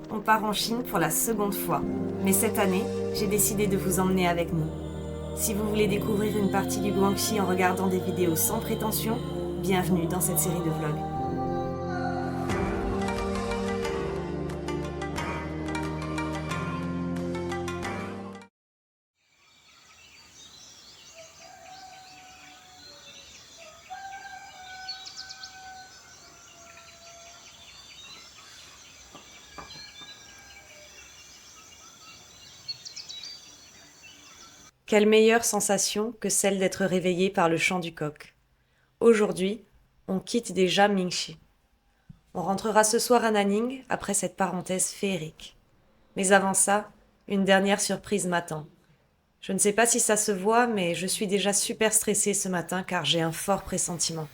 on part en Chine pour la seconde fois. Mais cette année, j'ai décidé de vous emmener avec nous. Si vous voulez découvrir une partie du Guangxi en regardant des vidéos sans prétention, bienvenue dans cette série de vlogs. Quelle meilleure sensation que celle d'être réveillé par le chant du coq. Aujourd'hui, on quitte déjà Mingxi. On rentrera ce soir à Nanning après cette parenthèse féerique. Mais avant ça, une dernière surprise m'attend. Je ne sais pas si ça se voit, mais je suis déjà super stressée ce matin car j'ai un fort pressentiment.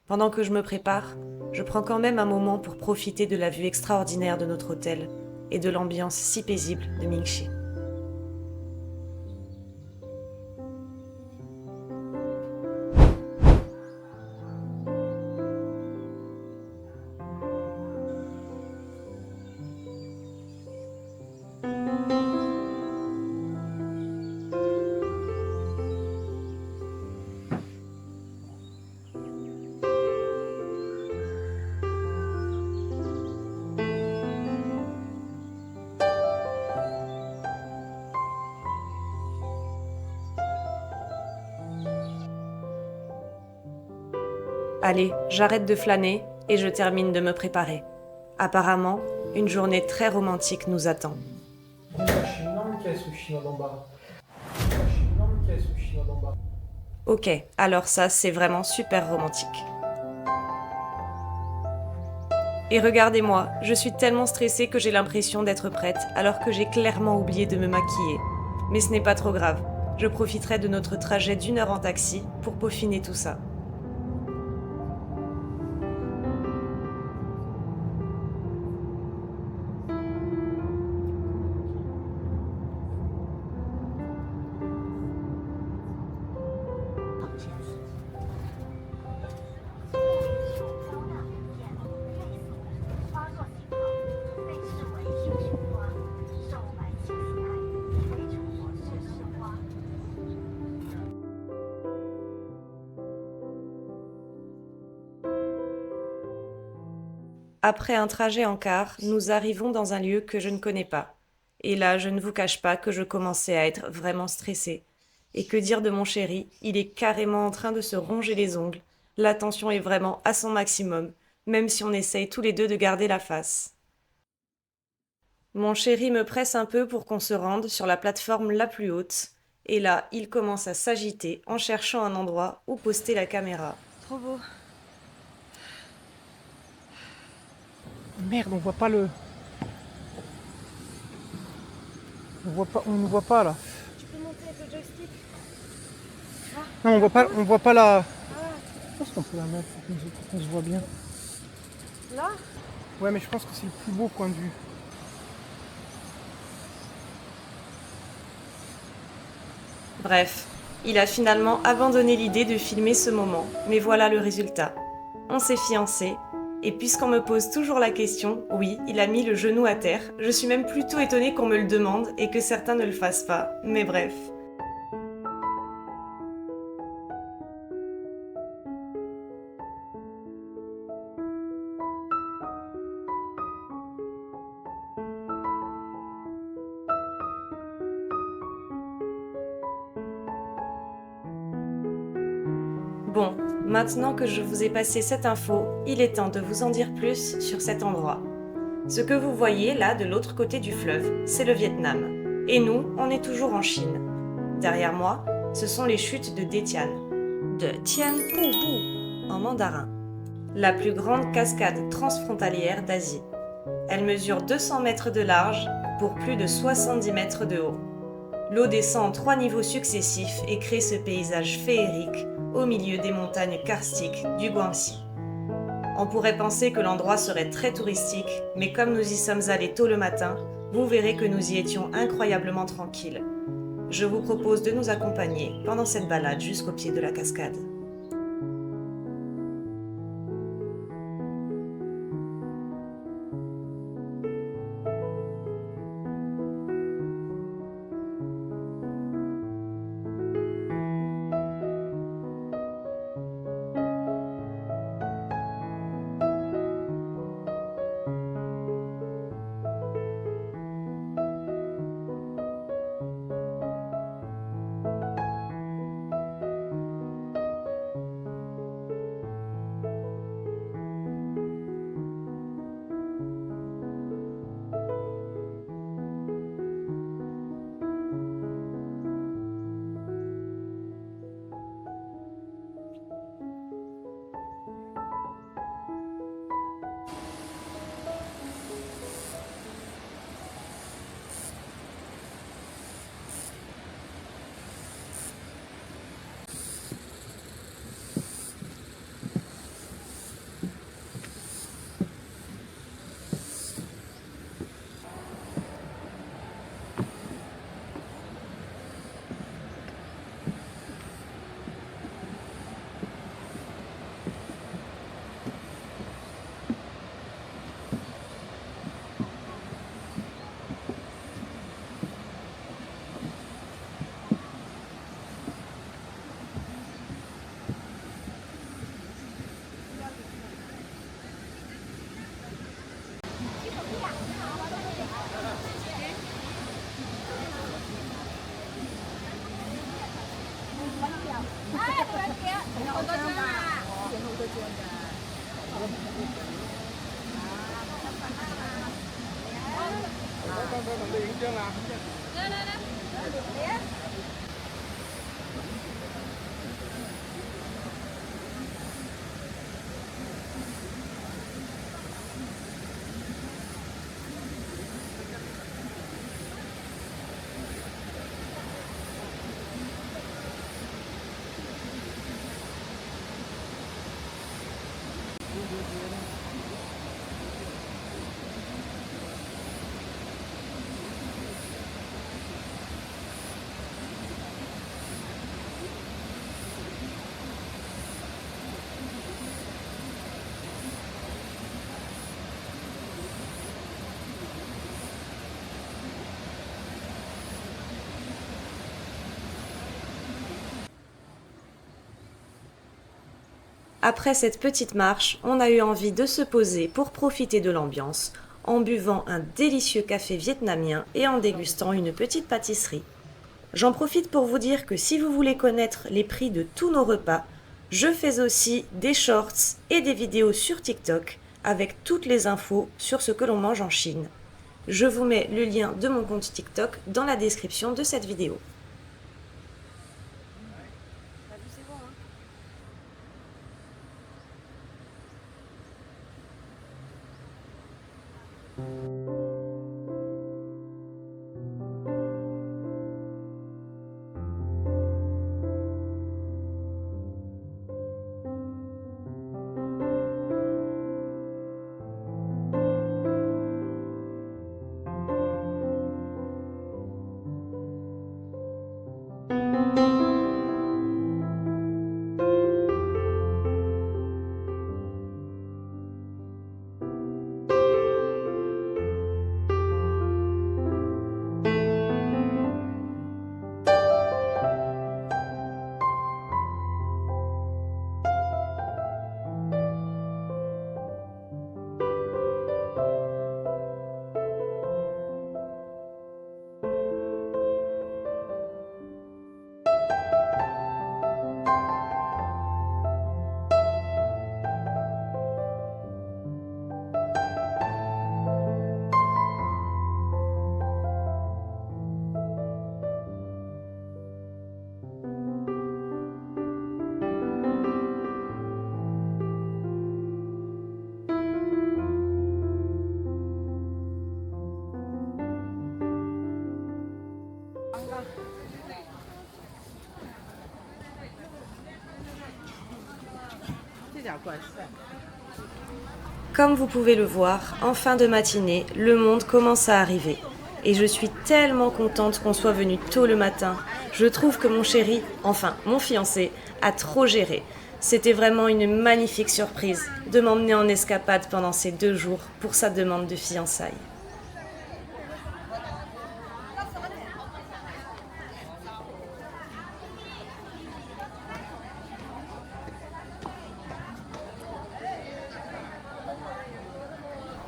Pendant que je me prépare, je prends quand même un moment pour profiter de la vue extraordinaire de notre hôtel et de l'ambiance si paisible de Mingxi. Allez, j'arrête de flâner et je termine de me préparer. Apparemment, une journée très romantique nous attend. Ok, alors ça, c'est vraiment super romantique. Et regardez-moi, je suis tellement stressée que j'ai l'impression d'être prête, alors que j'ai clairement oublié de me maquiller. Mais ce n'est pas trop grave, je profiterai de notre trajet d'1 heure en taxi pour peaufiner tout ça. Après un trajet en car, nous arrivons dans un lieu que je ne connais pas. Et là, je ne vous cache pas que je commençais à être vraiment stressée. Et que dire de mon chéri, il est carrément en train de se ronger les ongles. La tension est vraiment à son maximum, même si on essaye tous les deux de garder la face. Mon chéri me presse un peu pour qu'on se rende sur la plateforme la plus haute. Et là, il commence à s'agiter en cherchant un endroit où poster la caméra. Trop beau. Merde, on voit pas le. On ne voit pas là. Tu peux monter avec le joystick. Non, on voit pas la. Je pense qu'on peut la mettre pour qu'on se voit bien. Là? Ouais, mais je pense que c'est le plus beau point de vue. Bref, il a finalement abandonné l'idée de filmer ce moment, mais voilà le résultat. On s'est fiancés, et puisqu'on me pose toujours la question, oui, il a mis le genou à terre, je suis même plutôt étonnée qu'on me le demande et que certains ne le fassent pas, mais bref. Bon, maintenant que je vous ai passé cette info, il est temps de vous en dire plus sur cet endroit. Ce que vous voyez là de l'autre côté du fleuve, c'est le Vietnam. Et nous, on est toujours en Chine. Derrière moi, ce sont les chutes de Détian, de Tian Pu Bu en mandarin, la plus grande cascade transfrontalière d'Asie. Elle mesure 200 mètres de large pour plus de 70 mètres de haut. L'eau descend en 3 niveaux successifs et crée ce paysage féerique au milieu des montagnes karstiques du Guangxi. On pourrait penser que l'endroit serait très touristique, mais comme nous y sommes allés tôt le matin, vous verrez que nous y étions incroyablement tranquilles. Je vous propose de nous accompagner pendant cette balade jusqu'au pied de la cascade. Après cette petite marche, on a eu envie de se poser pour profiter de l'ambiance, en buvant un délicieux café vietnamien et en dégustant une petite pâtisserie. J'en profite pour vous dire que si vous voulez connaître les prix de tous nos repas, je fais aussi des shorts et des vidéos sur TikTok avec toutes les infos sur ce que l'on mange en Chine. Je vous mets le lien de mon compte TikTok dans la description de cette vidéo. Comme vous pouvez le voir, en fin de matinée, le monde commence à arriver. Et je suis tellement contente qu'on soit venu tôt le matin. Je trouve que mon chéri, enfin mon fiancé, a trop géré. C'était vraiment une magnifique surprise de m'emmener en escapade pendant ces 2 jours pour sa demande de fiançailles.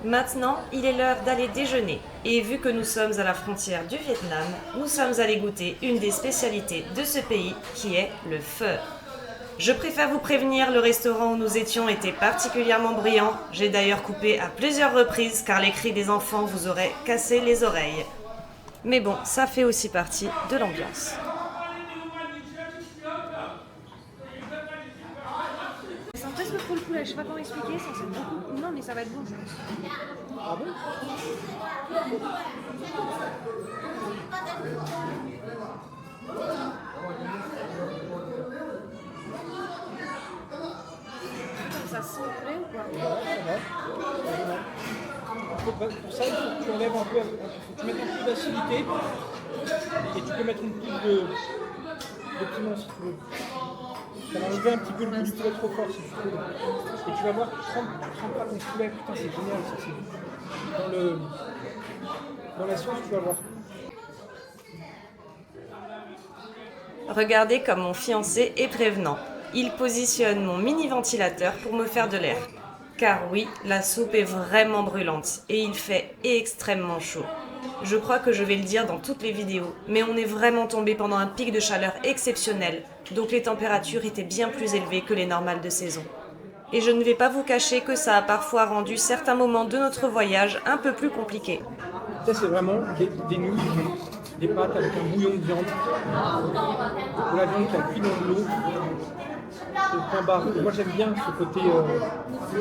Maintenant, il est l'heure d'aller déjeuner. Et vu que nous sommes à la frontière du Vietnam, nous sommes allés goûter une des spécialités de ce pays qui est le pho. Je préfère vous prévenir, le restaurant où nous étions était particulièrement bruyant. J'ai d'ailleurs coupé à plusieurs reprises car les cris des enfants vous auraient cassé les oreilles. Mais bon, ça fait aussi partie de l'ambiance. Ça sent presque trop le poulet, je sais pas comment expliquer, ça sent beaucoup. Non mais ça va être bon je pense. Ah bon? Ça sent le poulet ou quoi? Pour ça, il faut que tu enlèves un peu, il faut que tu mettes un peu d'acidité et tu peux mettre une touche de piment si tu veux. Ça va enlever un petit peu le goût du poulet trop fort si tu veux. Et tu vas voir, tu trempes pas ton poulet, putain c'est génial ça, c'est dans la sauce tu vas voir. Regardez comme mon fiancé est prévenant. Il positionne mon mini ventilateur pour me faire de l'air. Car oui, la soupe est vraiment brûlante et il fait extrêmement chaud. Je crois que je vais le dire dans toutes les vidéos, mais on est vraiment tombé pendant un pic de chaleur exceptionnel, donc les températures étaient bien plus élevées que les normales de saison. Et je ne vais pas vous cacher que ça a parfois rendu certains moments de notre voyage un peu plus compliqués. Ça, c'est vraiment des nouilles, des pâtes avec un bouillon de viande, de la viande qui a cuit dans de l'eau. Le point barre. Et moi, j'aime bien ce côté un peu.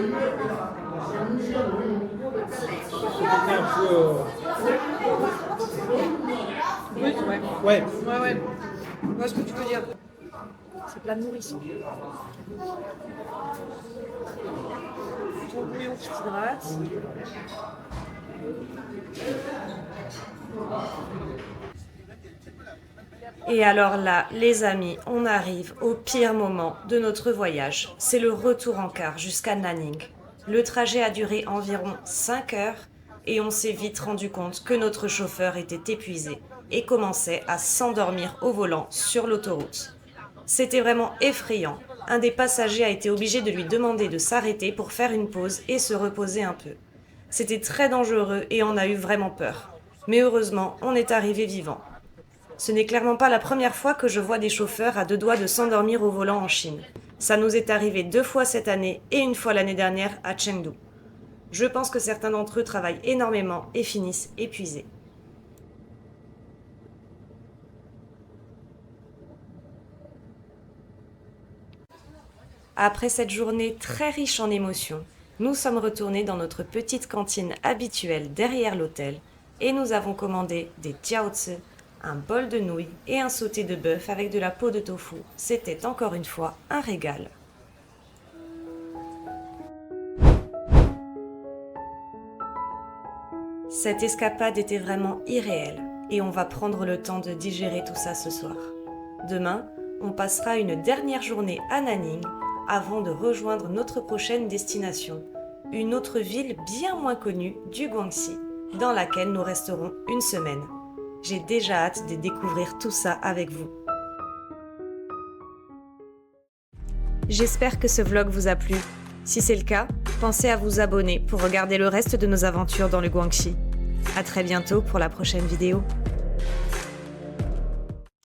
Oui, ouais. Ouais. Ouais. Je vois ce que tu veux dire. C'est plein de nourrisson. Ton bouillon qui t'hydrate. Et alors là, les amis, on arrive au pire moment de notre voyage. C'est le retour en car jusqu'à Nanning. Le trajet a duré environ 5 heures et on s'est vite rendu compte que notre chauffeur était épuisé et commençait à s'endormir au volant sur l'autoroute. C'était vraiment effrayant. Un des passagers a été obligé de lui demander de s'arrêter pour faire une pause et se reposer un peu. C'était très dangereux et on a eu vraiment peur. Mais heureusement, on est arrivé vivant. Ce n'est clairement pas la première fois que je vois des chauffeurs à 2 doigts de s'endormir au volant en Chine. Ça nous est arrivé 2 fois cette année et 1 fois l'année dernière à Chengdu. Je pense que certains d'entre eux travaillent énormément et finissent épuisés. Après cette journée très riche en émotions, nous sommes retournés dans notre petite cantine habituelle derrière l'hôtel et nous avons commandé des jiaozi, un bol de nouilles et un sauté de bœuf avec de la peau de tofu. C'était encore une fois un régal. Cette escapade était vraiment irréelle et on va prendre le temps de digérer tout ça ce soir. Demain, on passera une dernière journée à Nanning avant de rejoindre notre prochaine destination, une autre ville bien moins connue du Guangxi, dans laquelle nous resterons 1 semaine. J'ai déjà hâte de découvrir tout ça avec vous. J'espère que ce vlog vous a plu. Si c'est le cas, pensez à vous abonner pour regarder le reste de nos aventures dans le Guangxi. À très bientôt pour la prochaine vidéo.